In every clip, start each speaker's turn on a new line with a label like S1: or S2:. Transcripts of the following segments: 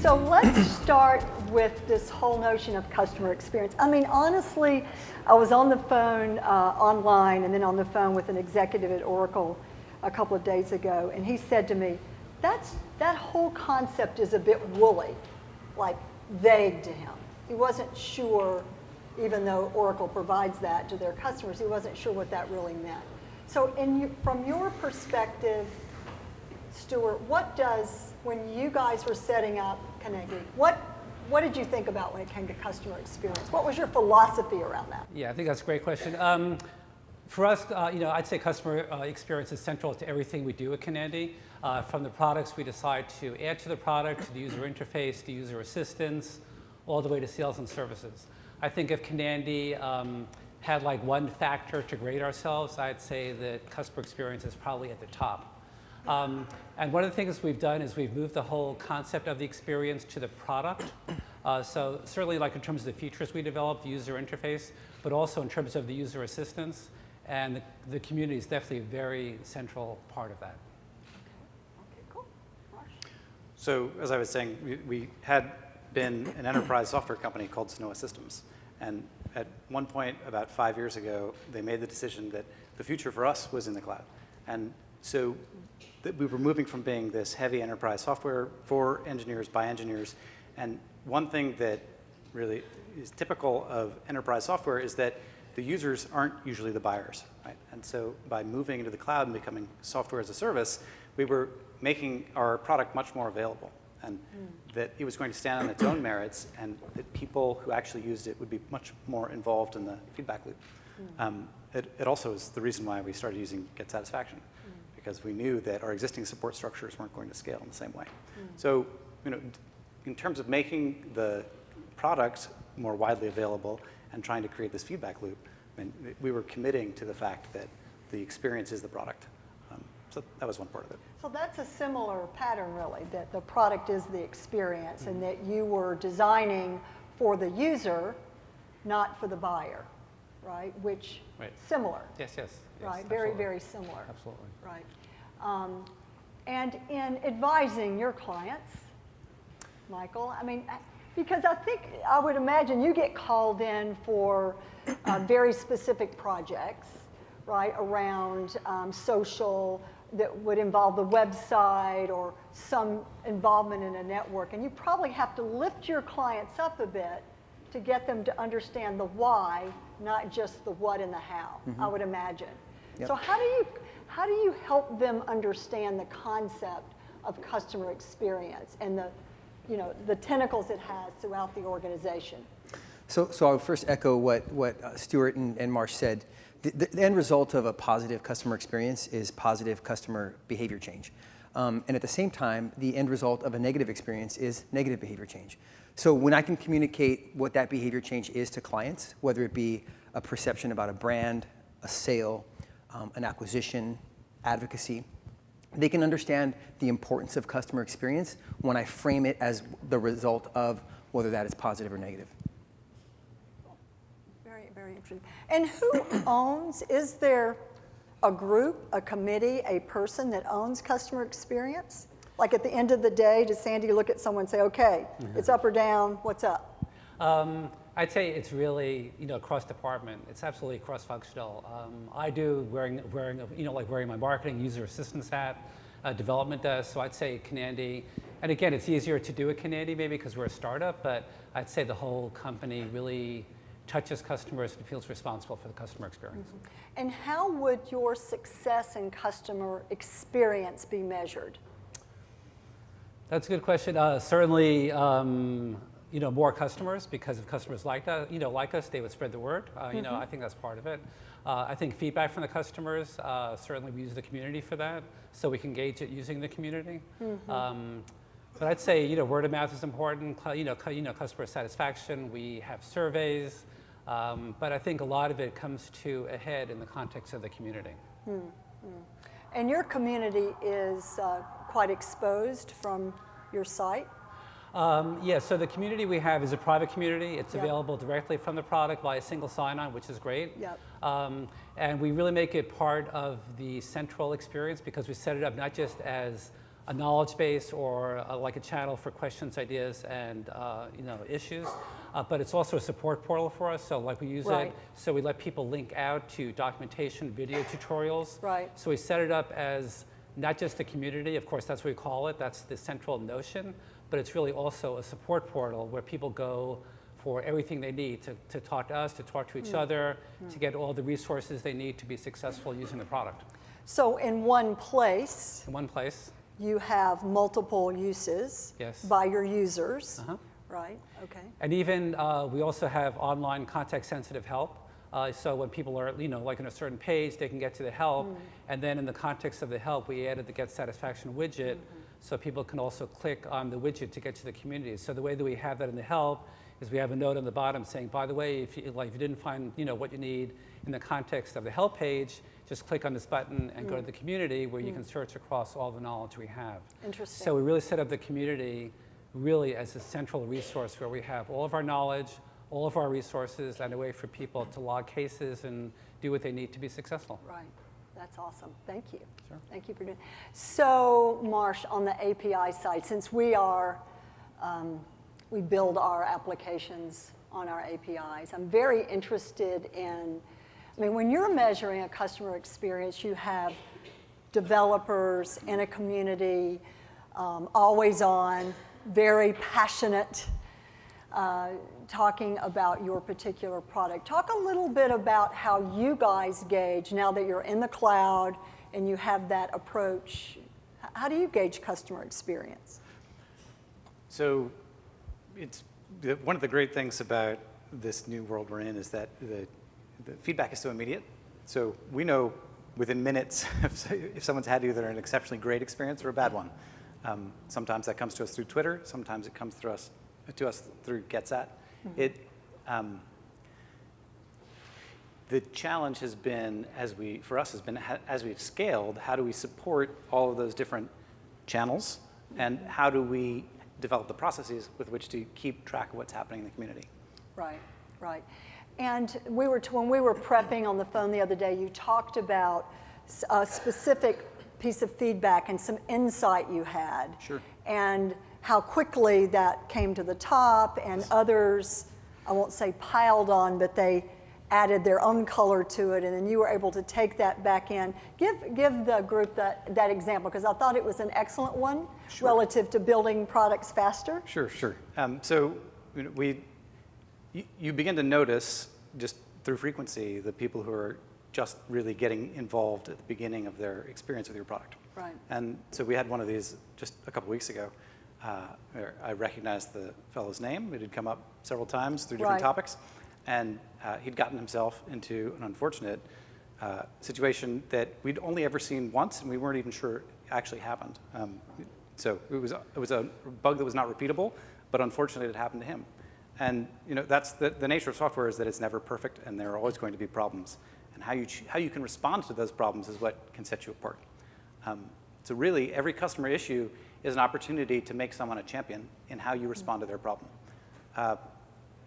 S1: So let's start with this whole notion of customer experience. I mean, honestly, I was on the phone online and then on the phone with an executive at Oracle a couple of days ago, and he said to me, that whole concept is a bit woolly, like vague to him. He wasn't sure, even though Oracle provides that to their customers, he wasn't sure what that really meant. So from your perspective, Stewart, when you guys were setting up Kenandy, what did you think about when it came to customer experience? What was your philosophy around that?
S2: Yeah, I think that's a great question. For us, I'd say customer experience is central to everything we do at Kenandy. From the products we decide to add to the product, to the user interface, to user assistance, all the way to sales and services. I think if Kenandy had like one factor to grade ourselves, I'd say that customer experience is probably at the top. And one of the things we've done is we've moved the whole concept of the experience to the product. So certainly like in terms of the features we developed, the user interface, but also in terms of the user assistance. And the community is definitely a very central part of that.
S1: Okay, cool. Marsh?
S3: So as I was saying, we had been an enterprise software company called Sanoa Systems. And at one point, about 5 years ago, they made the decision that the future for us was in the cloud. And so we were moving from being this heavy enterprise software for engineers, by engineers. And one thing that really is typical of enterprise software is that the users aren't usually the buyers, right? And so by moving into the cloud and becoming software as a service, we were making our product much more available, and that it was going to stand on its own merits, and that people who actually used it would be much more involved in the feedback loop. It also is the reason why we started using Get Satisfaction, because we knew that our existing support structures weren't going to scale in the same way. So, in terms of making the product more widely available and trying to create this feedback loop, I mean, we were committing to the fact that the experience is the product. So that was one part of it.
S1: So that's a similar pattern, really, that the product is the experience and that you were designing for the user, not for the buyer, right? Which, similar.
S2: Yes.
S1: Right,
S2: Absolutely.
S1: very, very similar.
S2: Absolutely.
S1: Right. And in advising your clients, Michael, I mean, because I would imagine you get called in for very specific projects, right, around social that would involve the website or some involvement in a network. And you probably have to lift your clients up a bit to get them to understand the why, not just the what and the how, I would imagine.
S4: Yep.
S1: So how do you help them understand the concept of customer experience and the tentacles it has throughout the organization?
S4: So I'll first echo what Stewart and Marsh said. The end result of a positive customer experience is positive customer behavior change. And at the same time, the end result of a negative experience is negative behavior change. So when I can communicate what that behavior change is to clients, whether it be a perception about a brand, a sale, an acquisition, advocacy, they can understand the importance of customer experience when I frame it as the result of whether that is positive or negative.
S1: Very, very interesting. And who owns, is there a group, a committee, a person that owns customer experience? Like at the end of the day, does Sandy look at someone and say, okay, it's up or down, what's up?
S2: I'd say it's really, cross-department. It's absolutely cross-functional. I do wearing my marketing user assistance hat, development does. So I'd say Kenandy, and again, it's easier to do at Kenandy maybe because we're a startup, but I'd say the whole company really touches customers and feels responsible for the customer experience.
S1: And how would your success in customer experience be measured?
S2: That's a good question. Certainly, more customers, because if customers like us, they would spread the word. I think that's part of it. I think feedback from the customers, certainly we use the community for that, so we can gauge it using the community. But I'd say, word of mouth is important. Customer satisfaction. We have surveys, but I think a lot of it comes to a head in the context of the community.
S1: And your community is quite exposed from your site?
S2: So the community we have is a private community. It's available directly from the product via single sign-on, which is great. And we really make it part of the central experience because we set it up not just as a knowledge base or like a channel for questions, ideas, and issues. But it's also a support portal for us. So like we use it, so we let people link out to documentation, video tutorials.
S1: Right.
S2: So we set it up as not just a community, of course that's what we call it, that's the central notion, but it's really also a support portal where people go for everything they need to talk to us, to talk to each other, to get all the resources they need to be successful using the product.
S1: So in one place,
S2: You
S1: have multiple uses by your users, right? Okay.
S2: And even we also have online context-sensitive help. So when people are, like on a certain page, they can get to the help. And then in the context of the help, we added the Get Satisfaction widget, so people can also click on the widget to get to the community. So the way that we have that in the help is we have a note on the bottom saying, by the way, if you didn't find what you need in the context of the help page, just click on this button and go to the community where you can search across all the knowledge we have.
S1: Interesting.
S2: So we really set up the community really as a central resource where we have all of our knowledge, all of our resources, and a way for people to log cases and do what they need to be successful.
S1: Right. That's awesome. Thank you.
S2: Sure.
S1: Thank you for doing. So, Marsh, on the API side, since we build our applications on our APIs, I'm very interested in, when you're measuring a customer experience, you have developers in a community, always on, very passionate, talking about your particular product. Talk a little bit about how you guys gauge, now that you're in the cloud and you have that approach, how do you gauge customer experience?
S3: So it's one of the great things about this new world we're in is that the feedback is so immediate. So we know within minutes if someone's had either an exceptionally great experience or a bad one. Sometimes that comes to us through Twitter. Sometimes it comes to us through GetSat. The challenge has been, as we've scaled, how do we support all of those different channels, and how do we develop the processes with which to keep track of what's happening in the community?
S1: Right, right. And when we were prepping on the phone the other day, you talked about a specific piece of feedback and some insight you had.
S3: Sure.
S1: And how quickly that came to the top, and others, I won't say piled on, but they added their own color to it, and then you were able to take that back in. Give the group that example, because I thought it was an excellent one. Sure. Relative to building products faster.
S3: Sure. So you begin to notice just through frequency the people who are just really getting involved at the beginning of their experience with your product.
S1: Right.
S3: And so we had one of these just a couple weeks ago. Where I recognized the fellow's name. It had come up several times through different topics. And he'd gotten himself into an unfortunate situation that we'd only ever seen once, and we weren't even sure it actually happened. So it was a bug that was not repeatable, but unfortunately it happened to him. And that's the nature of software, is that it's never perfect, and there are always going to be problems. And how you can respond to those problems is what can set you apart. So really, every customer issue is an opportunity to make someone a champion in how you respond to their problem.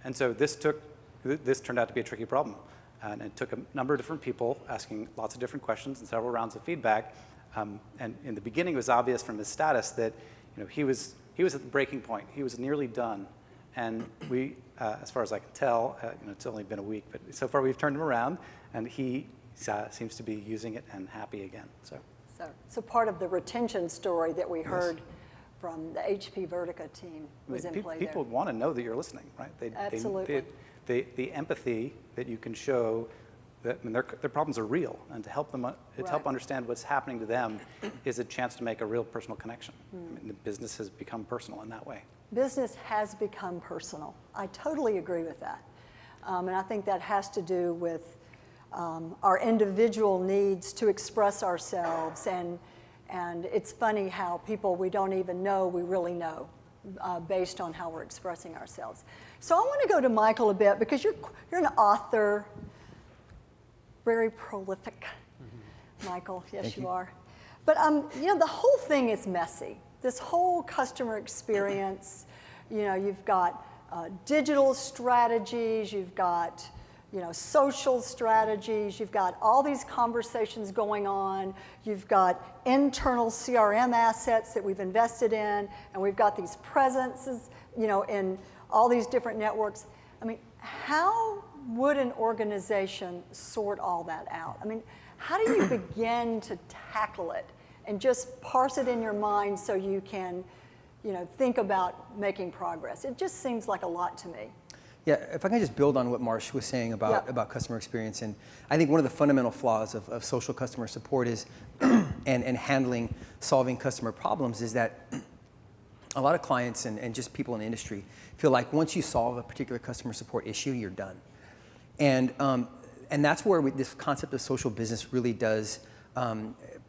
S3: And so this turned out to be a tricky problem. And it took a number of different people asking lots of different questions and several rounds of feedback. And in the beginning, it was obvious from his status that he was at the breaking point. He was nearly done. And we, as far as I can tell, it's only been a week, but so far we've turned him around, and he seems to be using it and happy again.
S1: So part of the retention story that we heard from the HP Vertica team was in play there.
S3: People want to know that you're listening, right?
S1: Absolutely.
S3: The empathy that you can show, that their problems are real, and to help them help understand what's happening to them is a chance to make a real personal connection. The business has become personal in that way.
S1: Business has become personal. I totally agree with that. And I think that has to do with our individual needs to express ourselves, and it's funny how people we don't even know we really know based on how we're expressing ourselves. So I want to go to Michael a bit, because you're an author, very prolific. Michael, yes you are. But the whole thing is messy. This whole customer experience, you've got digital strategies, you've got social strategies, you've got all these conversations going on, you've got internal CRM assets that we've invested in, and we've got these presences, in all these different networks. I mean, how would an organization sort all that out? I mean, how do you begin to tackle it and just parse it in your mind so you can, think about making progress? It just seems like a lot to me.
S4: Yeah, if I can just build on what Marsh was saying about customer experience, and I think one of the fundamental flaws of social customer support is, and handling, solving customer problems is that a lot of clients and just people in the industry feel like once you solve a particular customer support issue, you're done. And that's where this concept of social business really does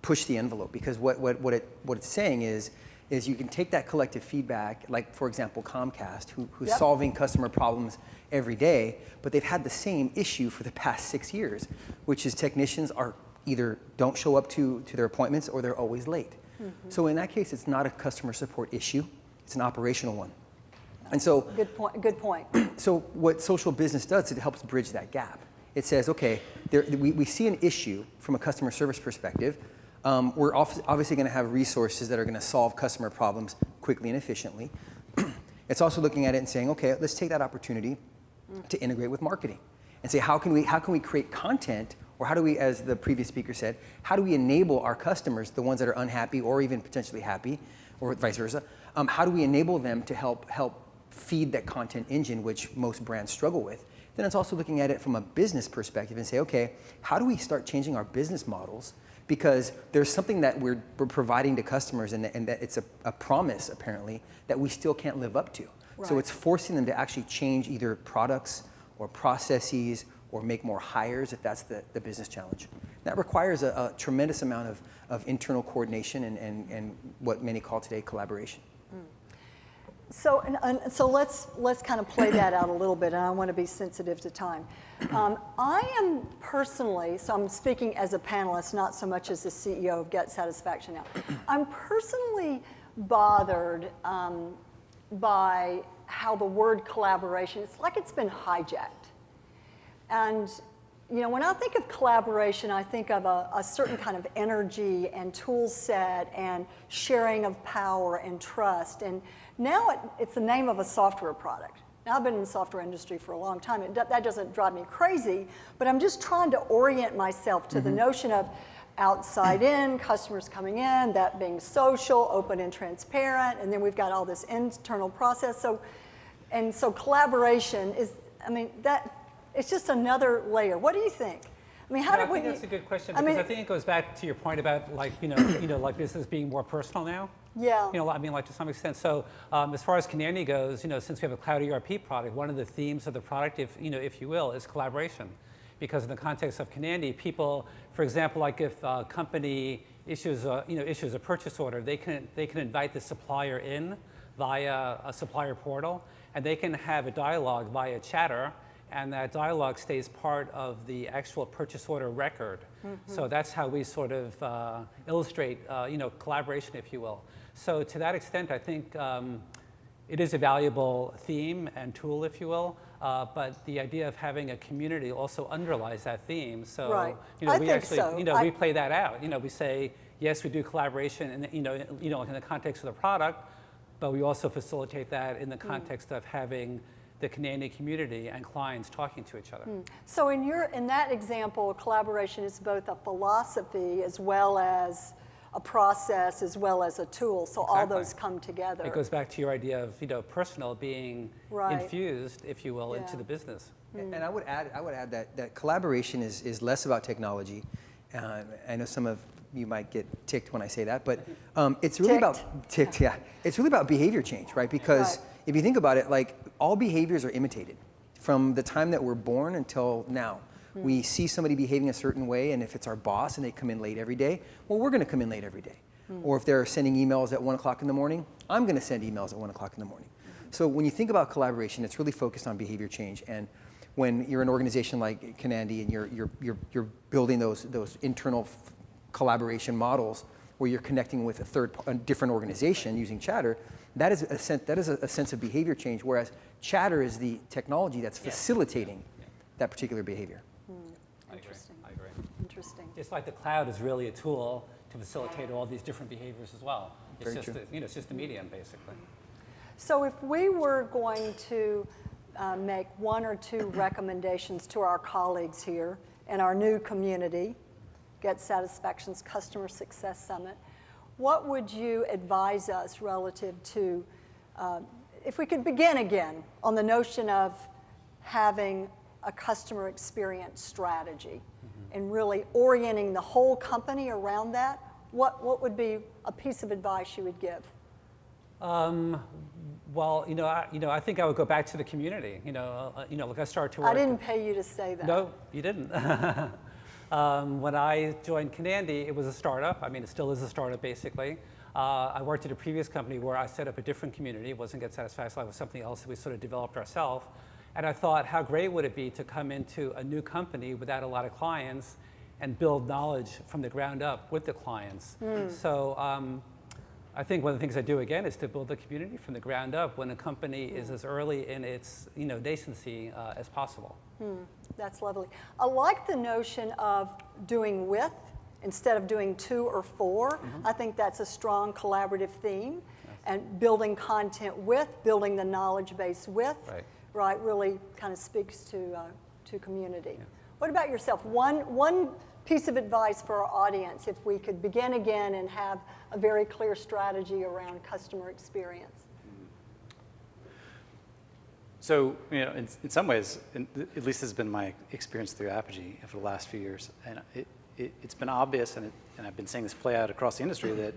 S4: push the envelope, because what it's saying is you can take that collective feedback, like for example Comcast, who's solving customer problems every day, but they've had the same issue for the past 6 years, which is technicians are either don't show up to their appointments or they're always late. Mm-hmm. So in that case, it's not a customer support issue, it's an operational one. And so
S1: good point.
S4: So what social business does, it helps bridge that gap. It says, okay, we see an issue from a customer service perspective. We're obviously going to have resources that are going to solve customer problems quickly and efficiently. It's also looking at it and saying, okay, let's take that opportunity to integrate with marketing and say, how can we create content, or how do we, as the previous speaker said, how do we enable our customers, the ones that are unhappy or even potentially happy, or vice versa, how do we enable them to help feed that content engine, which most brands struggle with? Then it's also looking at it from a business perspective and say, okay, how do we start changing our business models? Because there's something that we're providing to customers, and that it's a promise, apparently, that we still can't live up to. Right. So it's forcing them to actually change either products or processes or make more hires, if that's the business challenge. That requires a tremendous amount of internal coordination and what many call today collaboration.
S1: So let's kind of play that out a little bit, and I want to be sensitive to time. I am personally, so I'm speaking as a panelist, not so much as the CEO of Get Satisfaction now. I'm personally bothered by how the word collaboration, it's like it's been hijacked. And when I think of collaboration, I think of a certain kind of energy and tool set and sharing of power and trust. And now it's the name of a software product. Now, I've been in the software industry for a long time. That doesn't drive me crazy, but I'm just trying to orient myself to the notion of outside in, customers coming in, that being social, open and transparent, and then we've got all this internal process. So collaboration is, it's just another layer. What do you think? I mean,
S2: I think that's a good question, because I think it goes back to your point about like business being more personal now.
S1: Yeah.
S2: To some extent. So as far as Kenandy goes, since we have a cloud ERP product, one of the themes of the product, if you will, is collaboration. Because in the context of Kenandy, people, for example, like if a company issues a purchase order, they can invite the supplier in via a supplier portal, and they can have a dialogue via chatter, and that dialogue stays part of the actual purchase order record. Mm-hmm. So that's how we sort of illustrate, collaboration, if you will. So to that extent, I think it is a valuable theme and tool, if you will. But the idea of having a community also underlies that theme. So
S1: right.
S2: We actually, we play that out. We say yes, we do collaboration, in the context of the product, but we also facilitate that in the context of having the Kenandy community and clients talking to each other.
S1: So in that example, collaboration is both a philosophy as well as a process as well as a tool. So exactly. All those come together.
S2: It goes back to your idea of personal being infused, if you will, into the business.
S4: And I would add that collaboration is less about technology. I know some of you might get ticked when I say that, but it's really it's really about behavior change, right? Because if you think about it, like all behaviors are imitated from the time that we're born until now. We see somebody behaving a certain way, and if it's our boss and they come in late every day, well, we're going to come in late every day. Or if they're sending emails at 1 o'clock in the morning, I'm going to send emails at 1 o'clock in the morning. So when you think about collaboration, it's really focused on behavior change. And when you're an organization like Kenandy and you're building those internal collaboration models where you're connecting with a different organization using chatter, that is a sense of behavior change. Whereas chatter is the technology that's facilitating that particular behavior.
S1: Interesting.
S2: I agree.
S1: Interesting.
S2: Just like the cloud is really a tool to facilitate all these different behaviors as well. It's
S4: Very
S2: just
S4: true.
S2: it's just a medium, basically.
S1: So if we were going to make one or two recommendations to our colleagues here in our new community, Get Satisfaction's Customer Success Summit, what would you advise us relative to, if we could begin again on the notion of having a customer experience strategy and really orienting the whole company around that, what would be a piece of advice you would give?
S2: Well, I think I would go back to the community. Like I started to work.
S1: I didn't pay you to say that.
S2: No, you didn't. When I joined Kenandy, it was a startup. I mean, it still is a startup, basically. I worked at a previous company where I set up a different community. It wasn't Get Satisfaction, it was something else that we sort of developed ourselves. And I thought, how great would it be to come into a new company without a lot of clients and build knowledge from the ground up with the clients. So I think one of the things I do again is to build the community from the ground up when a company is as early in its nascency as possible.
S1: That's lovely. I like the notion of doing with instead of doing two or four. I think that's a strong collaborative theme. Yes. And building content with, building the knowledge base with, right really kind of speaks to community. Yeah. What about yourself? One piece of advice for our audience, if we could begin again and have a very clear strategy around customer experience.
S3: So, in some ways, at least has been my experience through Apigee for the last few years, and it's been obvious, and I've been seeing this play out across the industry, that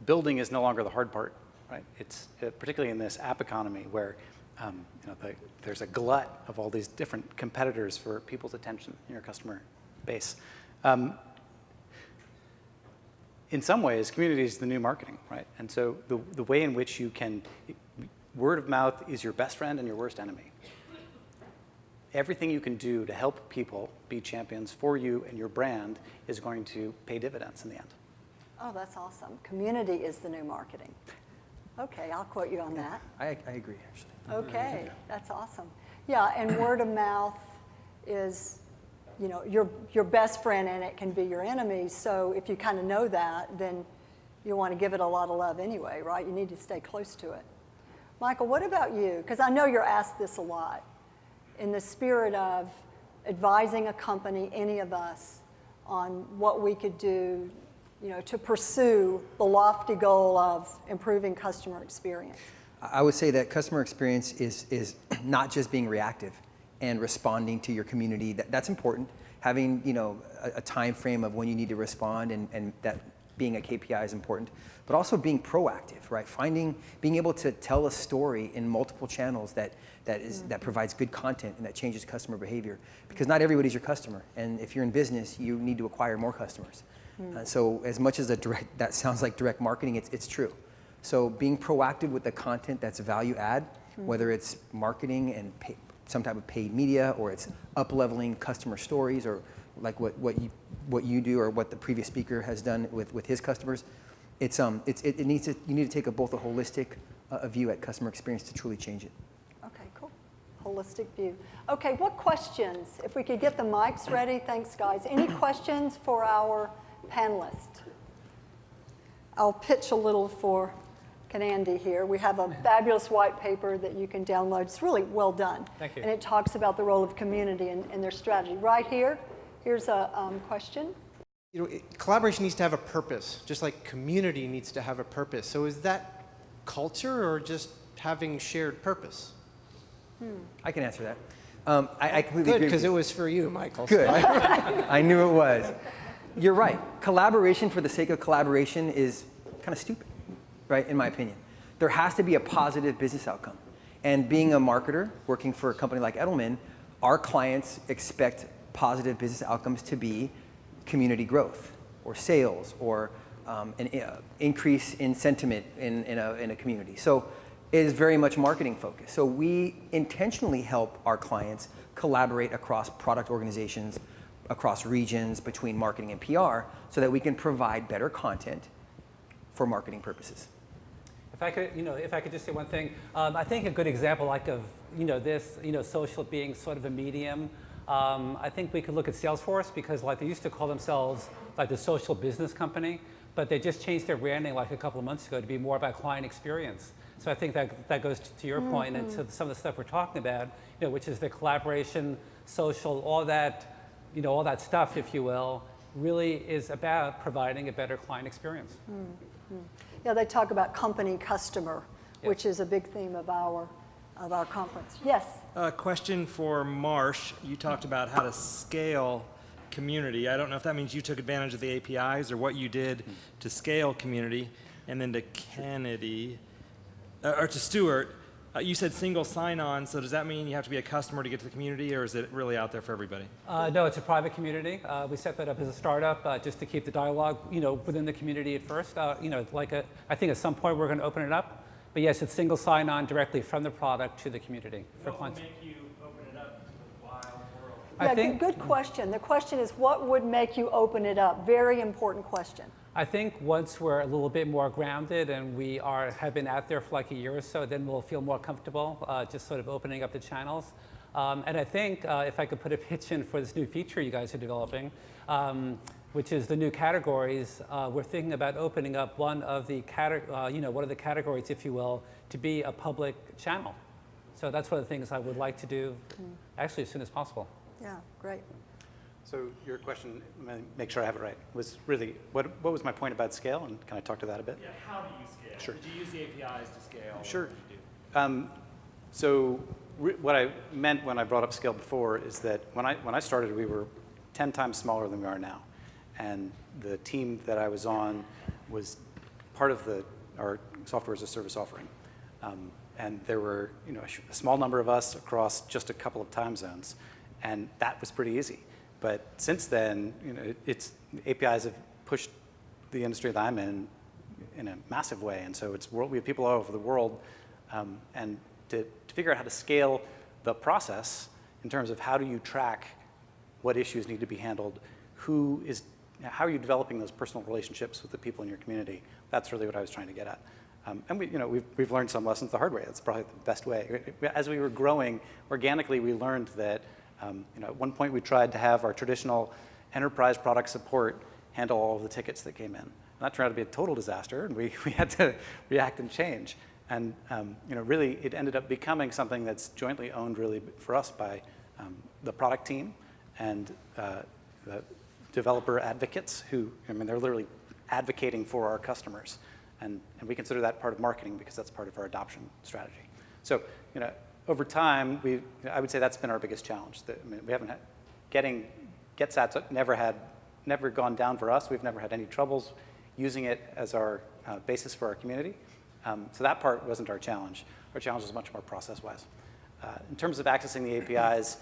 S3: building is no longer the hard part, right? It's particularly in this app economy where there's a glut of all these different competitors for people's attention in your customer base. In some ways, community is the new marketing, right? And so the way in which you can, word of mouth is your best friend and your worst enemy. Everything you can do to help people be champions for you and your brand is going to pay dividends in the end.
S1: Oh, that's awesome. Community is the new marketing. Okay, I'll quote you on that.
S4: I agree, actually.
S1: Okay, that's awesome. Yeah, and word of mouth is, your best friend, and it can be your enemy. So if you kind of know that, then you want to give it a lot of love anyway, right? You need to stay close to it. Michael, what about you? Because I know you're asked this a lot. In the spirit of advising a company, any of us, on what we could do, to pursue the lofty goal of improving customer experience.
S4: I would say that customer experience is not just being reactive and responding to your community. That's important. Having a time frame of when you need to respond and that being a KPI is important. But also being proactive, right? Being able to tell a story in multiple channels that provides good content and that changes customer behavior. Because not everybody's your customer, and if you're in business, you need to acquire more customers. So as much as that sounds like direct marketing, it's true. So being proactive with the content that's value add, whether it's marketing and some type of paid media, or it's up-leveling customer stories, or like what you do, or what the previous speaker has done with his customers, you need to take both a holistic view at customer experience to truly change it.
S1: Okay, cool. Holistic view. Okay, what questions? If we could get the mics ready, thanks guys. Any questions for our panelists? I'll pitch a little for Kenandy here. We have a fabulous white paper that you can download. It's really well done.
S2: Thank you.
S1: And it talks about the role of community and their strategy. Right here, here's a question.
S5: Collaboration needs to have a purpose, just like community needs to have a purpose. So is that culture or just having shared purpose?
S4: I can answer that. I completely agree.
S5: Good, because it was for you, Michael.
S4: Good. I knew it was. You're right. Collaboration for the sake of collaboration is kind of stupid, right, in my opinion. There has to be a positive business outcome. And being a marketer, working for a company like Edelman, our clients expect positive business outcomes to be community growth, or sales, or an increase in sentiment in a community. So it is very much marketing focused. So we intentionally help our clients collaborate across product organizations, across regions, between marketing and PR, so that we can provide better content for marketing purposes.
S2: If I could just say one thing, I think a good example of social being sort of a medium I think we could look at Salesforce because like they used to call themselves like the social business company, but they just changed their branding like a couple of months ago to be more about client experience. So I think that goes to your point and to some of the stuff we're talking about, which is the collaboration, social, all that, all that stuff, if you will, really is about providing a better client experience.
S1: Yeah, they talk about company customer, which is a big theme of our conference. Yes?
S6: A question for Marsh. You talked about how to scale community. I don't know if that means you took advantage of the APIs or what you did to scale community. And then to Kenandy, or to Stewart, you said single sign-on, so does that mean you have to be a customer to get to the community, or is it really out there for everybody?
S2: No, it's a private community. We set that up as a startup just to keep the dialogue, within the community at first. I think at some point we're going to open it up. But yes, it's single sign-on directly from the product to the community for clients.
S6: What would make you open it up to the wild world?
S1: Yeah, good question. The question is, what would make you open it up? Very important question.
S2: I think once we're a little bit more grounded and we have been out there for like a year or so, then we'll feel more comfortable just sort of opening up the channels. And I think if I could put a pitch in for this new feature you guys are developing, which is the new categories, we're thinking about opening up one of the categories, if you will, to be a public channel. So that's one of the things I would like to do actually as soon as possible.
S1: Yeah, great.
S3: So your question, let me make sure I have it right, was really, what was my point about scale? And can I talk to that a bit?
S6: Yeah, how do you scale?
S3: Sure.
S6: Did you use the APIs to scale?
S3: Sure.
S6: What did you do?
S3: What I meant when I brought up scale before is that when I started, we were 10 times smaller than we are now. And the team that I was on was part of our software as a service offering. And there were a small number of us across just a couple of time zones. And that was pretty easy. But since then, APIs have pushed the industry that I'm in a massive way. And so we have people all over the world. And to figure out how to scale the process in terms of how do you track what issues need to be handled, how are you developing those personal relationships with the people in your community? That's really what I was trying to get at. And we've learned some lessons the hard way. That's probably the best way. As we were growing organically, we learned that at one point we tried to have our traditional enterprise product support handle all of the tickets that came in. And that turned out to be a total disaster, and we had to react and change. And really, it ended up becoming something that's jointly owned really for us by the product team and the developer advocates who, they're literally advocating for our customers. And we consider that part of marketing because that's part of our adoption strategy. So, over time, I would say that's been our biggest challenge. We haven't had, GetSat's never gone down for us. We've never had any troubles using it as our basis for our community. So that part wasn't our challenge. Our challenge was much more process-wise. In terms of accessing the APIs,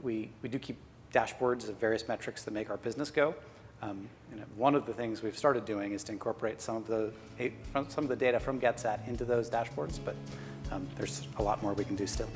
S3: we do keep dashboards of various metrics that make our business go. One of the things we've started doing is to incorporate some of the data from GetSat into those dashboards, but there's a lot more we can do still.